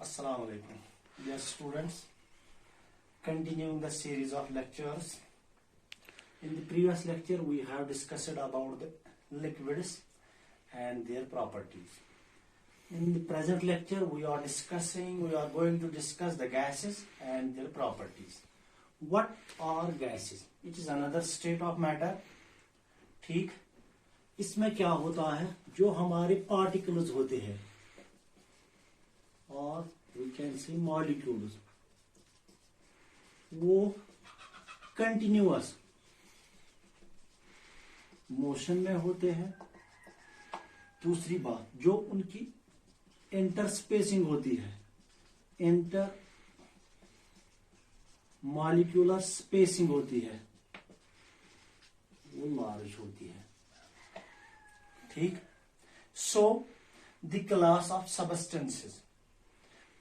Assalamu alaikum. Dear students, continuing the series of lectures. In the previous lecture, we have discussed about the liquids and their properties. In the present lecture, we are going to discuss the gases and their properties. What are gases? It is another state of matter. ठीक, इसमें क्या होता है, जो हमारे particles होते हैं और we can say molecules, वो कंटिन्यूअस मोशन में होते हैं. दूसरी बात, जो उनकी इंटर स्पेसिंग होती है, इंटर मॉलिक्यूलर स्पेसिंग होती है, वो लार्ज होती है. ठीक. So the class of substances,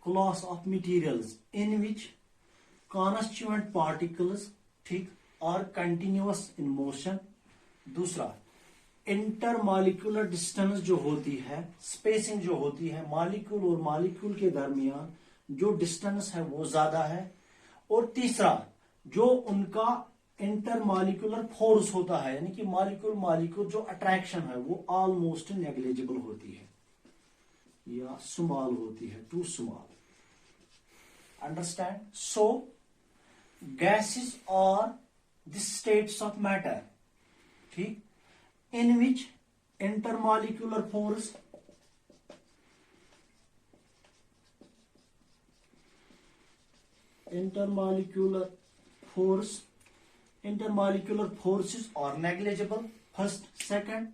class of materials in which constituent particles ठीक are continuous in motion. दूसरा, इंटरमॉलिक्यूलर डिस्टेंस जो होती है, स्पेसिंग जो होती है, मॉलिक्यूल और मॉलिक्यूल के दरमियान जो डिस्टेंस है वो ज्यादा है. और तीसरा, जो उनका इंटरमॉलिक्यूलर फोर्स होता है, यानी कि मॉलिक्यूल जो अट्रैक्शन है वो ऑलमोस्ट नेग्लिजिबल होती है या स्मॉल होती है, too small. Understand? So, gases are the states of matter, ठीक, in which intermolecular forces are negligible. First. Second,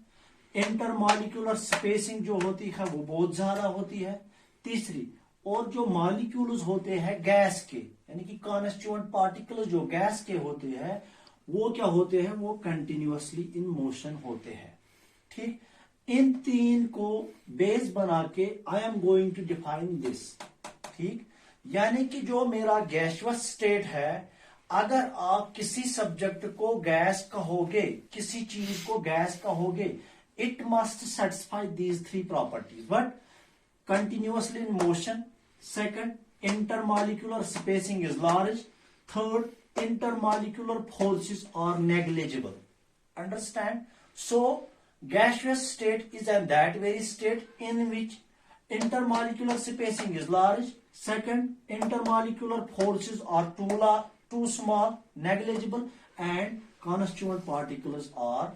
intermolecular spacing जो होती है वो बहुत ज्यादा होती है. तीसरी, और जो मॉलिक्यूल्स होते हैं गैस के, यानी कि कॉन्स्टिट्यूएंट पार्टिकल्स जो गैस के होते हैं, वो क्या होते हैं, वो कंटिन्यूअसली इन मोशन होते हैं. ठीक. इन तीन को बेस बना के I am going to define this. ठीक. यानी कि जो मेरा गैसियस स्टेट है, अगर आप किसी सब्जेक्ट को गैस कहोगे, किसी चीज को गैस कहोगे, it must satisfy these three properties. But continuously in motion. Second, intermolecular spacing is large. Third, intermolecular forces are negligible. Understand? So, gaseous state is that very state in which intermolecular spacing is large. Second, intermolecular forces are too small, negligible, and constituent particles are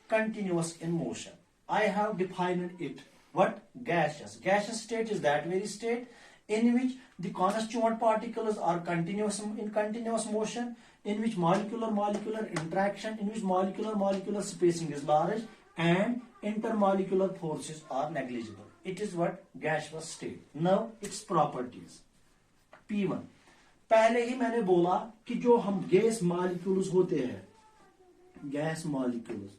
continuous in motion. I have defined it. What? Gaseous. Gaseous state is that very state in which the constituent particles are in continuous motion, in which molecular interaction, in which molecular spacing is large, and intermolecular forces are negligible. It is what? Gaseous state. Now its properties. P1. पहले ही मैंने बोला कि जो हम gas molecules होते हैं, gas molecules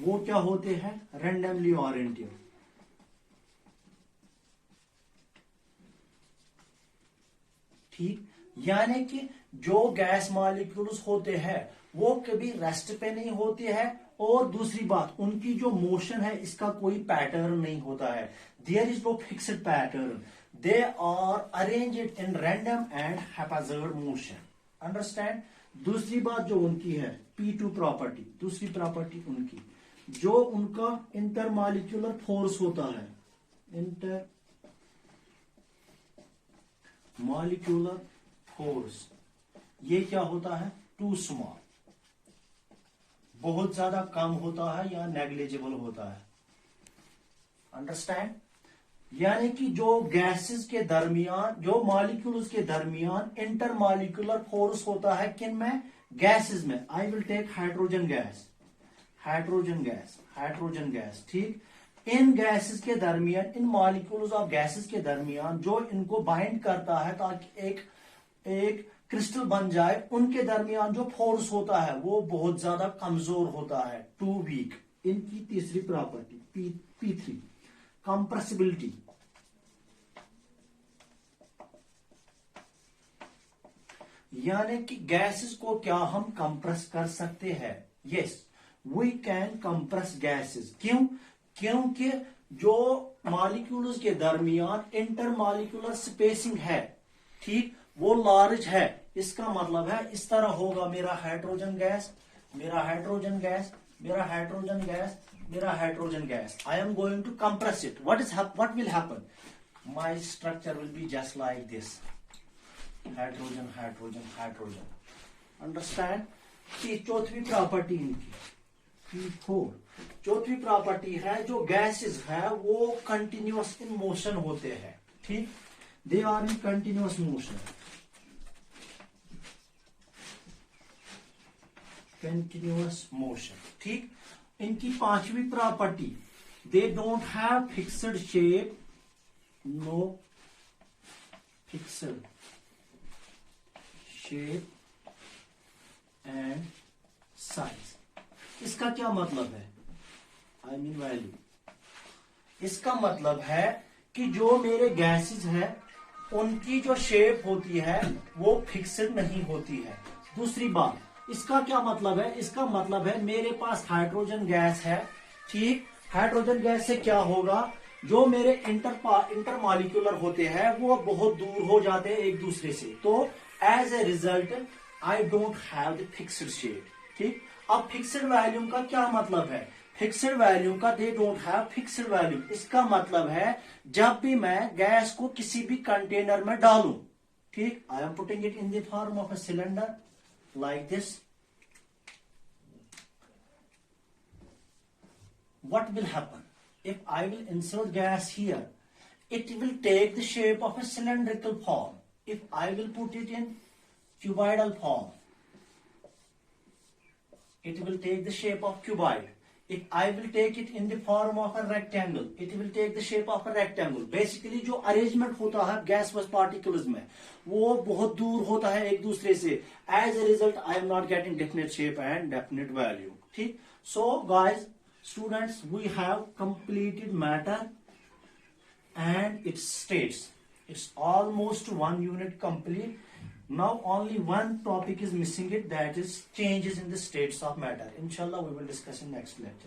वो क्या होते हैं, रैंडमली ओरिएंटेड. ठीक. यानी कि जो गैस मॉलिक्यूल्स होते हैं वो कभी रेस्ट पे नहीं होते हैं. और दूसरी बात, उनकी जो मोशन है इसका कोई पैटर्न नहीं होता है. There is no fixed pattern. They are arranged in random and haphazard motion. Understand? दूसरी बात जो उनकी है, P2 प्रॉपर्टी, दूसरी प्रॉपर्टी उनकी, जो उनका इंटरमॉलिक्यूलर फोर्स होता है, इंटरमॉलिक्यूलर फोर्स, ये क्या होता है, टू स्मॉल, बहुत ज्यादा कम होता है या नेग्लिजिबल होता है. अंडरस्टैंड? यानी कि जो गैसेस के दरमियान, जो मॉलिक्यूल्स के दरमियान इंटरमॉलिक्यूलर फोर्स होता है, किन में, गैसेस में. I will take hydrogen gas. ठीक. इन गैसेस के दरमियान, इन मॉलिक्यूल्स ऑफ गैसेस के दरमियान जो इनको बाइंड करता है ताकि एक क्रिस्टल बन जाए, उनके दरमियान जो फोर्स होता है वो बहुत ज्यादा कमजोर होता है, टू वीक. इनकी तीसरी प्रॉपर्टी P3, कंप्रेसिबिलिटी. यानी कि गैसेस को क्या हम कंप्रेस कर सकते हैं. Yes, we can compress gases. क्यों? क्योंकि जो मॉलिक्यूल्स के दरमियान इंटरमॉलिक्यूलर स्पेसिंग है, ठीक, वो लार्ज है। इसका मतलब है इस तरह होगा मेरा हाइड्रोजन गैस, मेरा हाइड्रोजन गैस, मेरा हाइड्रोजन गैस, मेरा hydrogen gas. I am going to compress it. What will happen? My structure will be just like this, hydrogen hydrogen hydrogen. Understand? चौथी प्रॉपर्टी इनकी, P4 चौथी प्रॉपर्टी है, जो gases है वो कंटिन्यूअस इन मोशन होते हैं, ठीक, they are in continuous motion, continuous motion, ठीक। इनकी पांचवी property, they don't have fixed shape, no fixed shape and size. इसका क्या मतलब है? I mean value. इसका मतलब है कि जो मेरे गैसेस है उनकी जो शेप होती है वो फिक्स्ड नहीं होती है। दूसरी बात, इसका क्या मतलब है? इसका मतलब है मेरे पास हाइड्रोजन गैस है, ठीक, हाइड्रोजन गैस से क्या होगा, जो मेरे इंटर मॉलिक्यूलर होते हैं वो बहुत दूर हो जाते हैं एक दूसरे से, तो as a result I don't have the fixed shape, ठीक। अब फिक्स्ड वैल्यूम का क्या मतलब है? फिक्स्ड वैल्यूम का दे डोंट हैव फिक्स्ड वैल्यूम, इसका मतलब है जब भी मैं गैस को किसी भी कंटेनर में डालूं, ठीक, I am putting it in the form of a cylinder like this, what will happen? If I will insert gas here, it will take the shape of a cylindrical form. If I will put it in cuboidal form, it will take the shape of cuboid. If I will take it in the form of a rectangle, it will take the shape of a rectangle. Basically जो arrangement होता है गैसवस particles में वो बहुत दूर होता है एक दूसरे से। As a result I am not getting definite shape and definite value, ठीक। So guys, students, we have completed matter and its states. It's almost one unit complete. Now only one topic is missing it, that is changes in the states of matter. Inshallah we will discuss in next lecture.